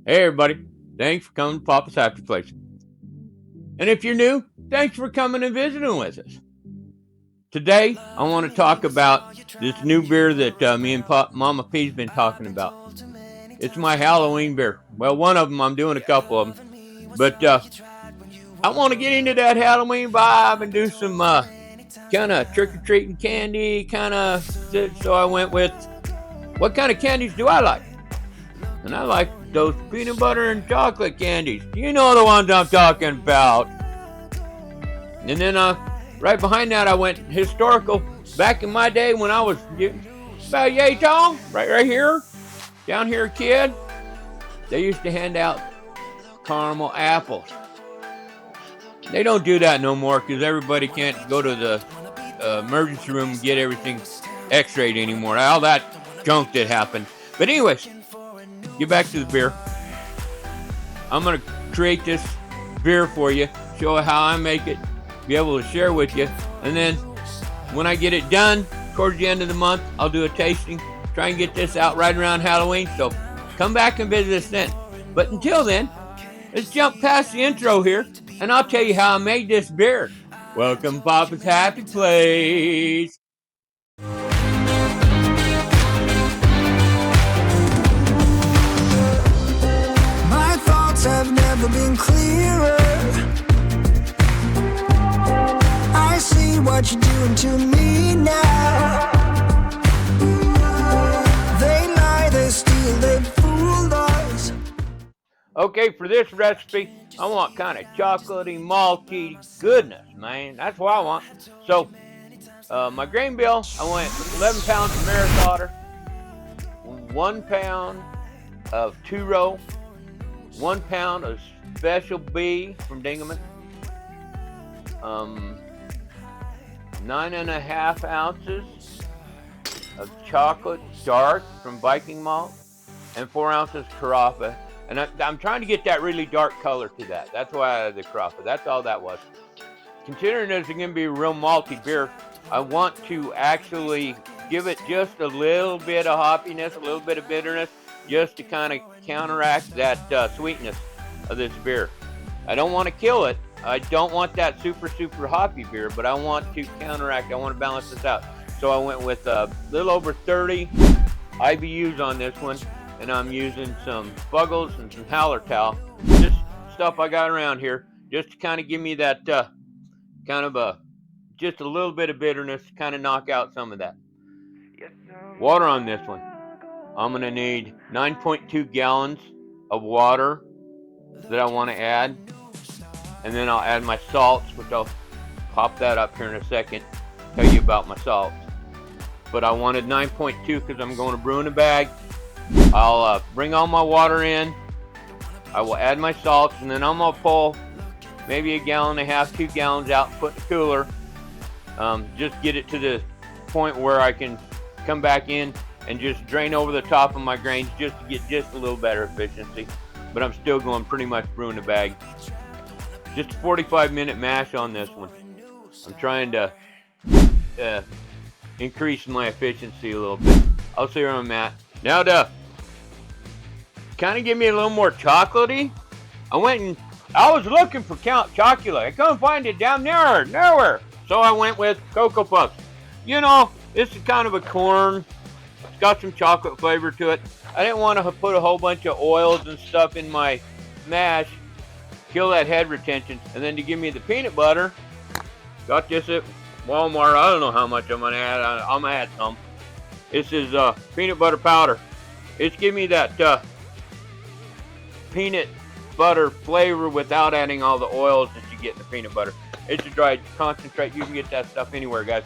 Hey everybody, thanks for coming to Papa's Happy Place. And if you're new, thanks for coming and visiting with us. Today, I want to talk about this new beer that me and Mama P's been talking about. It's my Halloween beer. Well, one of them, I'm doing a couple of them. But I want to get into that Halloween vibe and do some kind of trick-or-treating candy, so I went with, what kind of candies do I like? And I like those peanut butter and chocolate candies. You know the ones I'm talking about. And then right behind that, I went historical. Back in my day when I was about yay tall, right here, down here, kid, they used to hand out caramel apples. They don't do that no more because everybody can't go to the emergency room and get everything x-rayed anymore. All that junk that happened. But anyways, get back to the beer. I'm going to create this beer for you, show you how I make it, be able to share with you. And then when I get it done, towards the end of the month, I'll do a tasting, try and get this out right around Halloween. So come back and visit us then. But until then, let's jump past the intro here, and I'll tell you how I made this beer. Welcome to Papa's Happy Place. My thoughts have never been clearer. I see what you're doing to me now. They lie, they steal, they fooled us. Okay, for this recipe, I want kind of chocolatey, malty goodness, man. That's what I want. So, my grain bill, I went 11 pounds of Maris Otter, 1 pound of two-row, 1 pound of Special B from Dingaman, 9.5 ounces of chocolate dark from Viking Malt, and 4 ounces Carafa. And I'm trying to get that really dark color to that. That's why I added the Carafa. That's all that was. Considering this is going to be a real malty beer, I want to actually give it just a little bit of hoppiness, a little bit of bitterness, just to kind of counteract that sweetness of this beer. I don't want to kill it. I don't want that super hoppy beer, but I want to counteract. I want to balance this out. So I went with a little over 30 IBUs on this one, and I'm using some Fuggles and some Hallertau. Just stuff I got around here, just to kind of give me that just a little bit of bitterness, to kind of knock out some of that. Water on this one. I'm going to need 9.2 gallons of water that I want to add. And then I'll add my salts, which I'll pop that up here in a second, tell you about my salts. But I wanted 9.2 because I'm going to brew in a bag. I'll bring all my water in. I will add my salts, and then I'm going to pull maybe 1.5 gallons, 2 gallons out and put in the cooler. Just get it to the point where I can come back in and just drain over the top of my grains just to get just a little better efficiency. But I'm still going pretty much brew in a bag. Just a 45-minute mash on this one. I'm trying to increase my efficiency a little bit. I'll see where I'm at. Now to kind of give me a little more chocolatey, I was looking for chocolate. I couldn't find it down there, nowhere. So I went with Cocoa Puffs. You know, this is kind of a corn. It's got some chocolate flavor to it. I didn't want to put a whole bunch of oils and stuff in my mash, kill that head retention. And then to give me the peanut butter, got this at Walmart. I don't know how much I'm going to add. I'm going to add some. This is peanut butter powder. It's giving me that peanut butter flavor without adding all the oils that you get in the peanut butter. It's a dried concentrate. You can get that stuff anywhere, guys.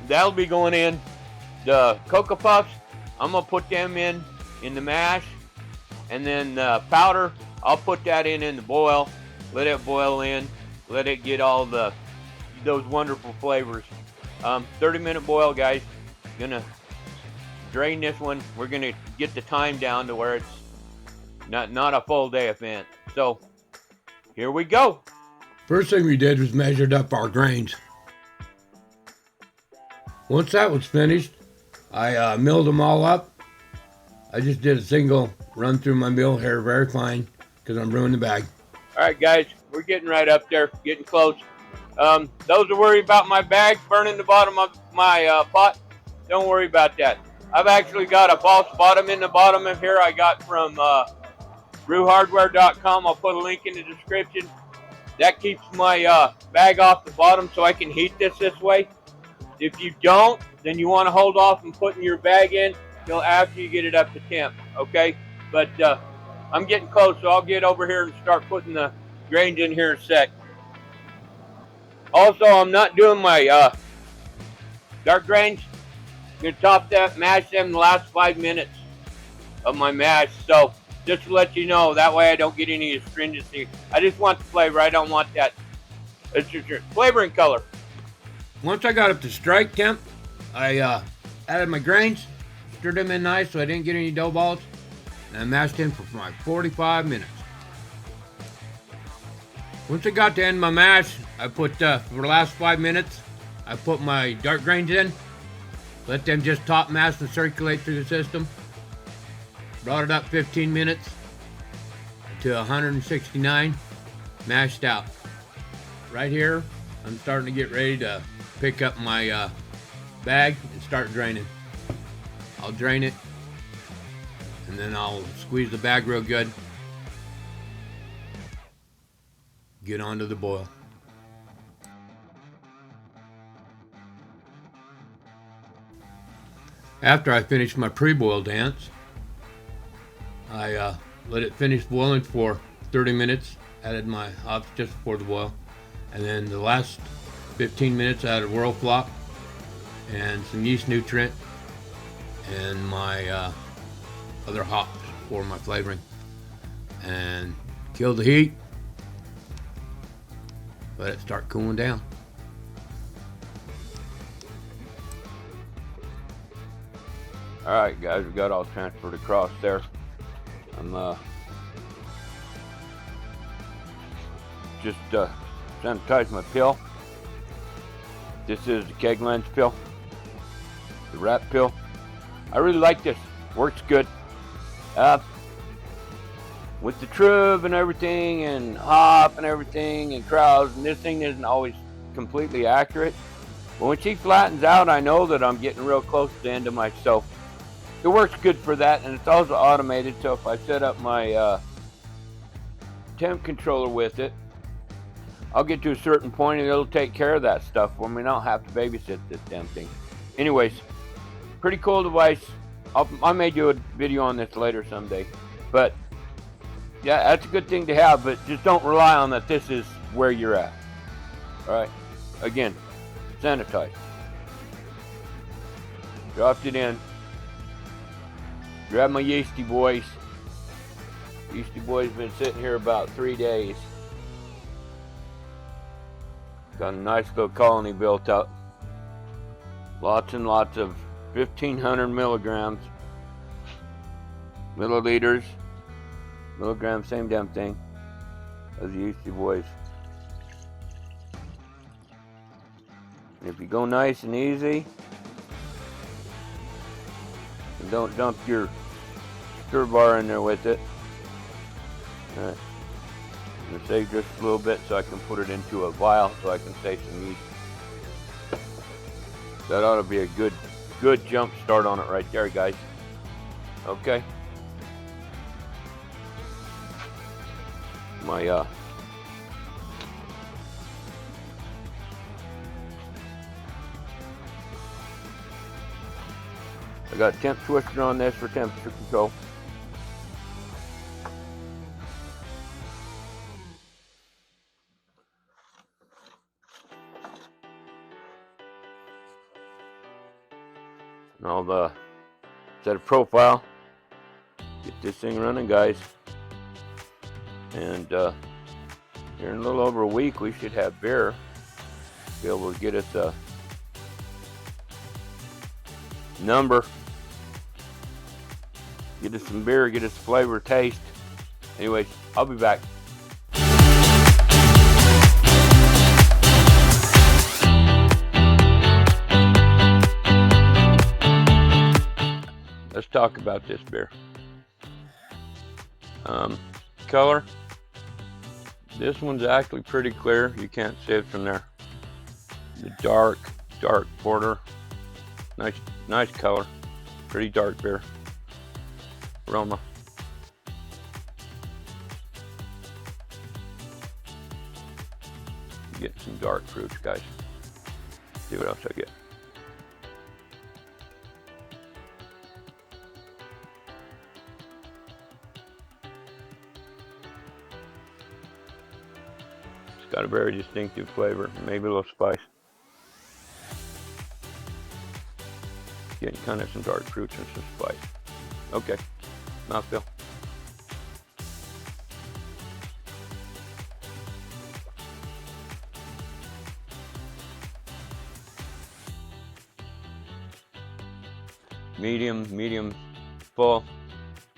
That'll be going in. The Cocoa Puffs, I'm going to put them in the mash. And then the powder, I'll put that in the boil. Let it boil in. Let it get all those wonderful flavors. 30-minute boil, guys. Gonna drain this one. We're gonna get the time down to where it's not a full day event. So here we go. First thing we did was measured up our grains. Once that was finished, I milled them all up I just did a single run through my mill here, very fine, because I'm brewing the bag. All right, guys, we're getting right up there, getting close. Those are worried about my bag burning the bottom of my pot, don't worry about that. I've actually got a false bottom in the bottom of here I got from brewhardware.com. I'll put a link in the description. That keeps my bag off the bottom so I can heat this way. If you don't, then you want to hold off and putting your bag in till after you get it up to temp, okay? But I'm getting close, so I'll get over here and start putting the grains in here in a sec. Also, I'm not doing my dark grains. I'm going to top that, mash them the last 5 minutes of my mash. So just to let you know, that way I don't get any astringency. I just want the flavor. I don't want that. It's just flavor and color. Once I got up to strike temp, I added my grains, stirred them in nice so I didn't get any dough balls, and I mashed them for like 45 minutes. Once I got to end my mash, I put, for the last 5 minutes, I put my dark grains in, let them just top mash and circulate through the system. Brought it up 15 minutes to 169, mashed out. Right here, I'm starting to get ready to pick up my bag and start draining. I'll drain it, and then I'll squeeze the bag real good. Get onto the boil. After I finish my pre-boil dance, I let it finish boiling for 30 minutes, added my hops just before the boil, and then the last 15 minutes I added whirl flop and some yeast nutrient and my other hops for my flavoring, and kill the heat, let it start cooling down. All right, guys, we got all transferred across there. I'm just sanitize my pill. This is the keg lens pill, the wrap pill. I really like this. Works good. With the trub and everything, and hop and everything, and crowds, and this thing isn't always completely accurate. But when she flattens out, I know that I'm getting real close to the end of my soak. It works good for that, and it's also automated, so if I set up my temp controller with it, I'll get to a certain point and it'll take care of that stuff for me. I don't have to babysit this damn thing. Anyways, pretty cool device. I may do a video on this later someday. But yeah, that's a good thing to have, but just don't rely on that this is where you're at. Alright, again, sanitize. Dropped it in. Grab my yeasty boys. Yeasty boys been sitting here about 3 days. Got a nice little colony built up. Lots and lots of 1,500 milligrams. Milliliters. Milligrams, same damn thing as the yeasty boys. And if you go nice and easy, and don't dump your stir bar in there with it. Alright. I'm going to save just a little bit so I can put it into a vial so I can save some yeast. That ought to be a good jump start on it right there, guys. Okay. My I got temp twister on this for temperature control. And I'll set a profile, get this thing running, guys. And here in a little over a week, we should have beer. Be able to get us a number. Get us some beer, get us flavor, taste. Anyways, I'll be back. Let's talk about this beer. Color. This one's actually pretty clear. You can't see it from there. The dark porter. Nice color. Pretty dark beer. Aroma. Get some dark fruits, guys. See what else I get. It's got a very distinctive flavor, maybe a little spice. Getting kind of some dark fruits and some spice. Okay, mouthfeel. Medium full.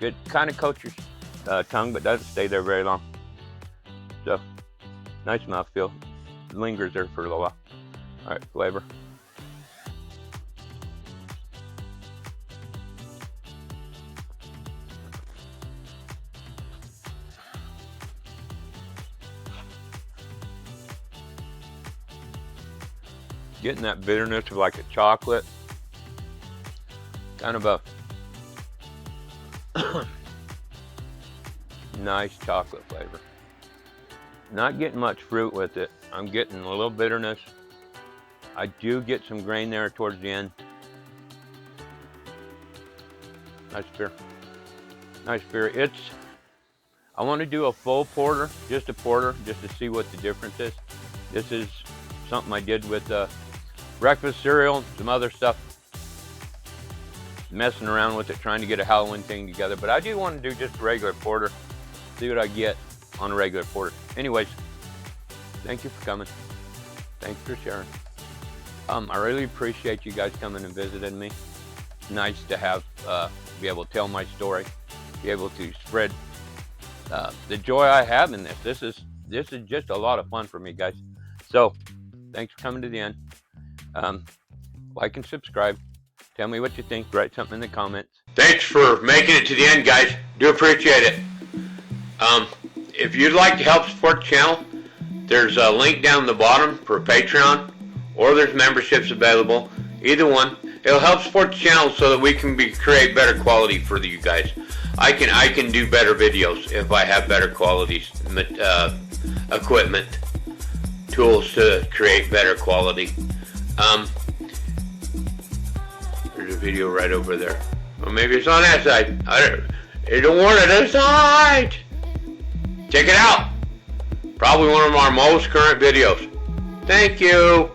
It kind of coats your tongue, but doesn't stay there very long. So, nice mouthfeel. Lingers there for a little while. All right, flavor. Getting that bitterness of like a chocolate. Kind of a nice chocolate flavor. Not getting much fruit with it. I'm getting a little bitterness. I do get some grain there towards the end. Nice beer. Nice beer. I want to do a full porter, just a porter, just to see what the difference is. This is something I did with breakfast cereal, some other stuff. Messing around with it, trying to get a Halloween thing together, but I do want to do just a regular porter, see what I get on a regular porter. Anyways, thank you for coming. Thanks for sharing. I really appreciate you guys coming and visiting me. Nice to have be able to tell my story, be able to spread the joy I have in this. This is just a lot of fun for me, guys. So thanks for coming to the end. Like and subscribe. Tell me what you think. Write something in the comments. Thanks for making it to the end, guys. Do appreciate it. If you'd like to help support the channel, there's a link down the bottom for Patreon, or there's memberships available. Either one. It'll help support the channel so that we can create better quality for you guys. I can do better videos if I have better quality equipment, tools to create better quality. There's a video right over there. Or maybe it's on that side. I don't want it on the side. Check it out. Probably one of our most current videos. Thank you.